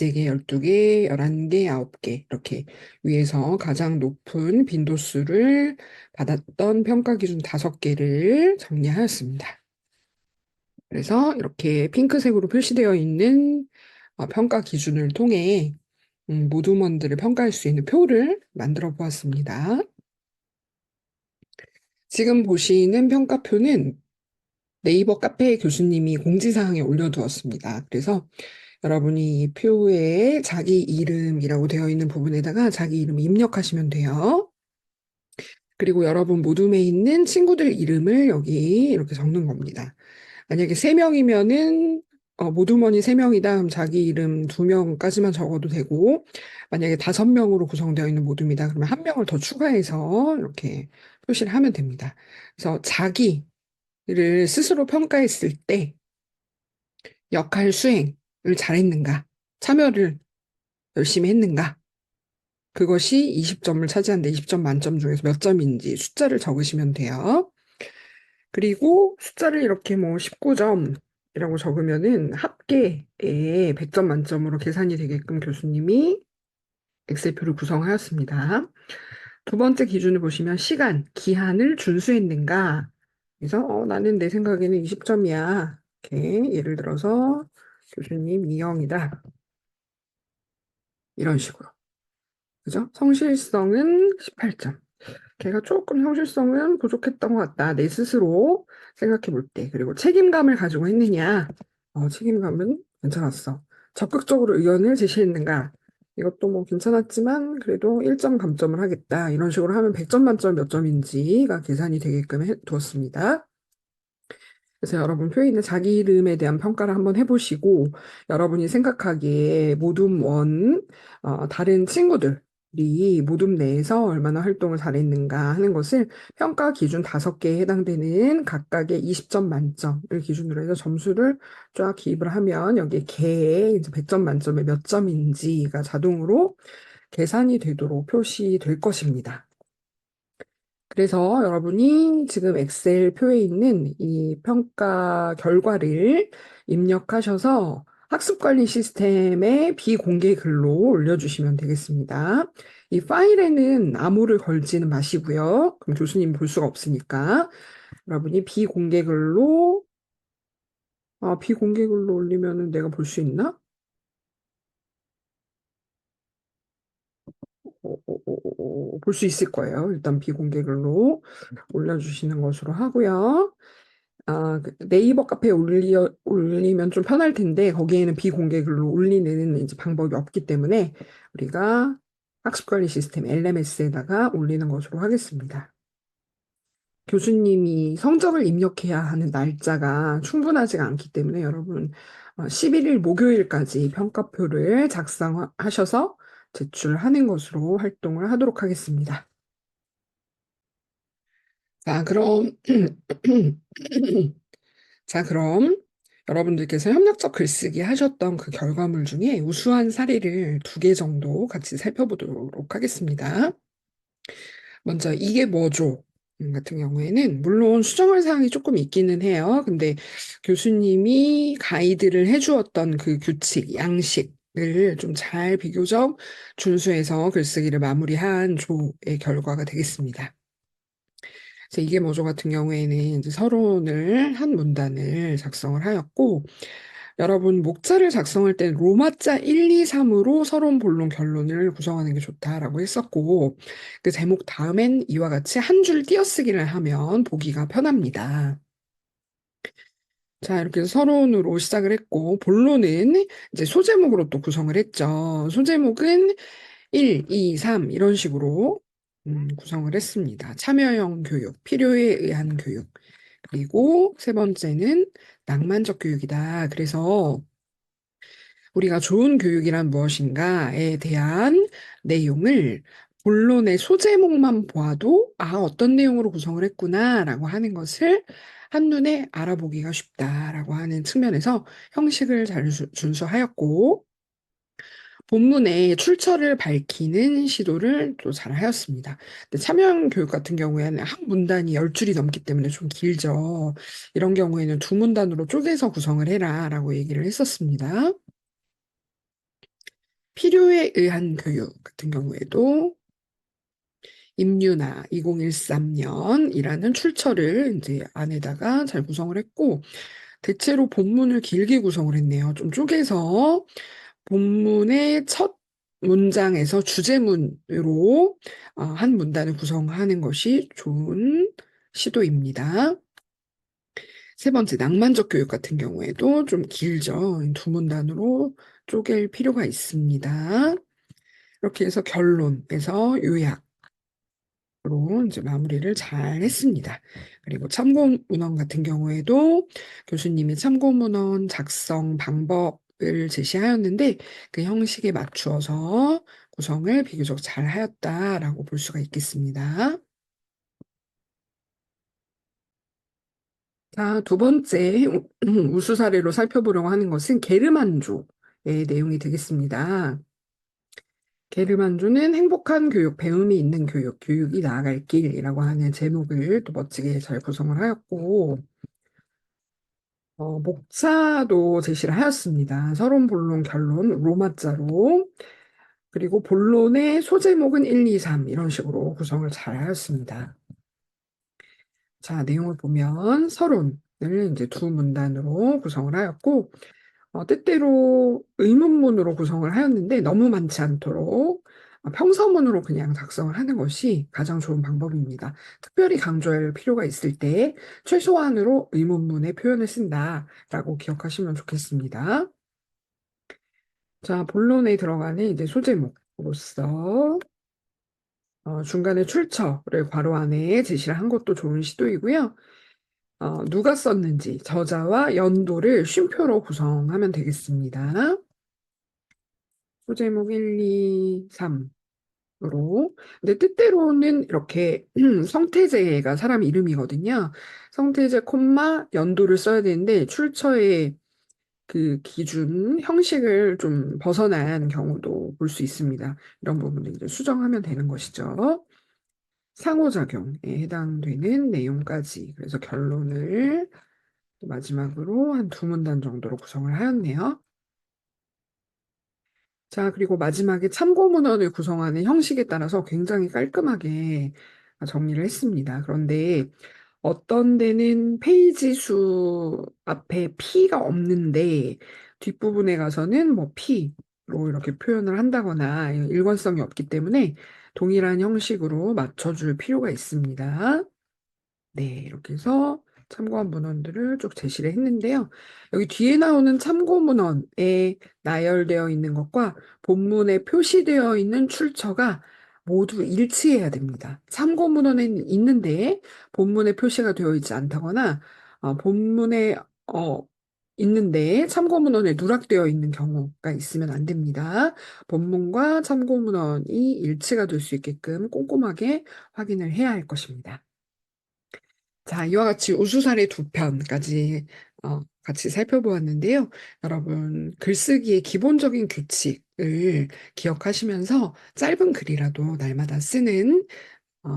13개, 12개, 11개, 9개 이렇게 위에서 가장 높은 빈도수를 받았던 평가 기준 5개를 정리하였습니다. 그래서 이렇게 핑크색으로 표시되어 있는 평가 기준을 통해 모둠원들을 평가할 수 있는 표를 만들어 보았습니다. 지금 보시는 평가표는 네이버 카페 교수님이 공지사항에 올려두었습니다. 그래서 여러분이 이 표에 자기 이름이라고 되어 있는 부분에다가 자기 이름 입력하시면 돼요. 그리고 여러분 모둠에 있는 친구들 이름을 여기 이렇게 적는 겁니다. 만약에 3명이면은 모둠원이 3명이다 그럼 자기 이름 2명까지만 적어도 되고, 만약에 5명으로 구성되어 있는 모둠이다 그러면 1명을 더 추가해서 이렇게 표시를 하면 됩니다. 그래서 자기를 스스로 평가했을 때 역할 수행을 잘했는가, 참여를 열심히 했는가, 그것이 20점을 차지하는데 20점 만점 중에서 몇 점인지 숫자를 적으시면 돼요. 그리고 숫자를 이렇게 뭐 19점이라고 적으면은 합계에 100점 만점으로 계산이 되게끔 교수님이 엑셀표를 구성하였습니다. 두 번째 기준을 보시면 시간, 기한을 준수했는가. 그래서 나는 내 생각에는 20점이야. 이렇게 예를 들어서 교수님 이영이다. 이런 식으로. 그죠? 성실성은 18점. 걔가 조금 성실성은 부족했던 것 같다. 내 스스로 생각해 볼 때. 그리고 책임감을 가지고 했느냐? 책임감은 괜찮았어. 적극적으로 의견을 제시했는가? 이것도 뭐 괜찮았지만 그래도 1점 감점을 하겠다. 이런 식으로 하면 100점 만점 몇 점인지가 계산이 되게끔 두었습니다. 그래서 여러분 표에 있는 자기 이름에 대한 평가를 한번 해보시고, 여러분이 생각하기에 모둠 다른 친구들이 모둠 내에서 얼마나 활동을 잘했는가 하는 것을 평가 기준 5개에 해당되는 각각의 20점 만점을 기준으로 해서 점수를 쫙 기입을 하면 여기에 개에 이제 100점 만점에 몇 점인지가 자동으로 계산이 되도록 표시될 것입니다. 그래서 여러분이 지금 엑셀 표에 있는 이 평가 결과를 입력하셔서 학습관리 시스템에 비공개 글로 올려주시면 되겠습니다. 이 파일에는 암호를 걸지는 마시고요. 그럼 교수님 볼 수가 없으니까 여러분이 비공개 글로 올리면은 내가 볼 수 있나? 볼 수 있을 거예요. 일단 비공개 글로 올려주시는 것으로 하고요. 네이버 카페에 올리면 좀 편할 텐데, 거기에는 비공개 글로 올리는 이제 방법이 없기 때문에, 우리가 학습관리 시스템 LMS에다가 올리는 것으로 하겠습니다. 교수님이 성적을 입력해야 하는 날짜가 충분하지가 않기 때문에 여러분, 11일 목요일까지 평가표를 작성하셔서 제출하는 것으로 활동을 하도록 하겠습니다. 자, 그럼 자, 그럼 여러분들께서 협력적 글쓰기 하셨던 그 결과물 중에 우수한 사례를 2개 정도 같이 살펴보도록 하겠습니다. 먼저 이게 뭐죠? 같은 경우에는 물론 수정할 사항이 조금 있기는 해요. 근데 교수님이 가이드를 해주었던 그 규칙, 양식을 좀 잘 비교적 준수해서 글쓰기를 마무리한 조의 결과가 되겠습니다. 그래서 이게 뭐죠 같은 경우에는 이제 서론을 한 문단을 작성을 하였고, 여러분 목자를 작성할 때 로마자 1, 2, 3으로 서론, 본론, 결론을 구성하는 게 좋다라고 했었고, 그 제목 다음엔 이와 같이 한 줄 띄어쓰기를 하면 보기가 편합니다. 자, 이렇게 해서 서론으로 시작을 했고, 본론은 이제 소제목으로 또 구성을 했죠. 소제목은 1, 2, 3 이런 식으로 구성을 했습니다. 참여형 교육, 필요에 의한 교육. 그리고 세 번째는 낭만적 교육이다. 그래서 우리가 좋은 교육이란 무엇인가에 대한 내용을 본론의 소제목만 보아도 어떤 내용으로 구성을 했구나라고 하는 것을 한눈에 알아보기가 쉽다라고 하는 측면에서 형식을 잘 준수하였고, 본문의 출처를 밝히는 시도를 또 잘 하였습니다. 근데 참여형 교육 같은 경우에는 한 문단이 10줄이 넘기 때문에 좀 길죠. 이런 경우에는 2문단으로 쪼개서 구성을 해라 라고 얘기를 했었습니다. 필요에 의한 교육 같은 경우에도 임유나 2013년이라는 출처를 이제 안에다가 잘 구성을 했고, 대체로 본문을 길게 구성을 했네요. 좀 쪼개서 본문의 첫 문장에서 주제문으로 한 문단을 구성하는 것이 좋은 시도입니다. 세 번째, 낭만적 교육 같은 경우에도 좀 길죠. 두 문단으로 쪼갤 필요가 있습니다. 이렇게 해서 결론에서 요약, 로 이제 마무리를 잘 했습니다. 그리고 참고 문헌 같은 경우에도 교수님이 참고 문헌 작성 방법을 제시하였는데 그 형식에 맞추어서 구성을 비교적 잘 하였다라고 볼 수가 있겠습니다. 자, 두 번째 우수 사례로 살펴보려고 하는 것은 게르만족의 내용이 되겠습니다. 게르만조는 행복한 교육, 배움이 있는 교육, 교육이 나아갈 길이라고 하는 제목을 또 멋지게 잘 구성을 하였고, 목차도 제시를 하였습니다. 서론, 본론, 결론, 로마자로. 그리고 본론의 소제목은 1, 2, 3 이런 식으로 구성을 잘 하였습니다. 자, 내용을 보면 서론을 이제 두 문단으로 구성을 하였고, 때때로 의문문으로 구성을 하였는데 너무 많지 않도록 평서문으로 그냥 작성을 하는 것이 가장 좋은 방법입니다. 특별히 강조할 필요가 있을 때 최소한으로 의문문의 표현을 쓴다라고 기억하시면 좋겠습니다. 자, 본론에 들어가는 이제 소제목으로서 중간에 출처를 괄호 안에 제시를 한 것도 좋은 시도이고요. 누가 썼는지 저자와 연도를 쉼표로 구성하면 되겠습니다. 소제목 1, 2, 3으로. 근데 뜻대로는 이렇게 성태제가 사람 이름이거든요. 성태제 콤마 연도를 써야 되는데 출처의 그 기준 형식을 좀 벗어난 경우도 볼 수 있습니다. 이런 부분을 이제 수정하면 되는 것이죠. 상호작용에 해당되는 내용까지. 그래서 결론을 마지막으로 한 두 문단 정도로 구성을 하였네요. 자, 그리고 마지막에 참고 문헌을 구성하는 형식에 따라서 굉장히 깔끔하게 정리를 했습니다. 그런데 어떤 데는 페이지 수 앞에 P가 없는데 뒷부분에 가서는 뭐 P로 이렇게 표현을 한다거나 일관성이 없기 때문에 동일한 형식으로 맞춰줄 필요가 있습니다. 네, 이렇게 해서 참고한 문헌들을 쭉 제시를 했는데요. 여기 뒤에 나오는 참고 문헌에 나열되어 있는 것과 본문에 표시되어 있는 출처가 모두 일치해야 됩니다. 참고 문헌에는 있는데 본문에 표시가 되어 있지 않다거나 본문에 있는데 참고 문헌에 누락되어 있는 경우가 있으면 안 됩니다. 본문과 참고 문헌이 일치가 될 수 있게끔 꼼꼼하게 확인을 해야 할 것입니다. 자, 이와 같이 우수사례 두 편까지 같이 살펴보았는데요. 여러분, 글쓰기의 기본적인 규칙을 기억하시면서 짧은 글이라도 날마다 쓰는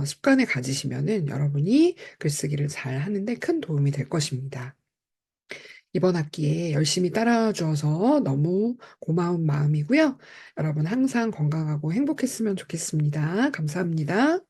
습관을 가지시면은 여러분이 글쓰기를 잘 하는데 큰 도움이 될 것입니다. 이번 학기에 열심히 따라와 주어서 너무 고마운 마음이고요. 여러분 항상 건강하고 행복했으면 좋겠습니다. 감사합니다.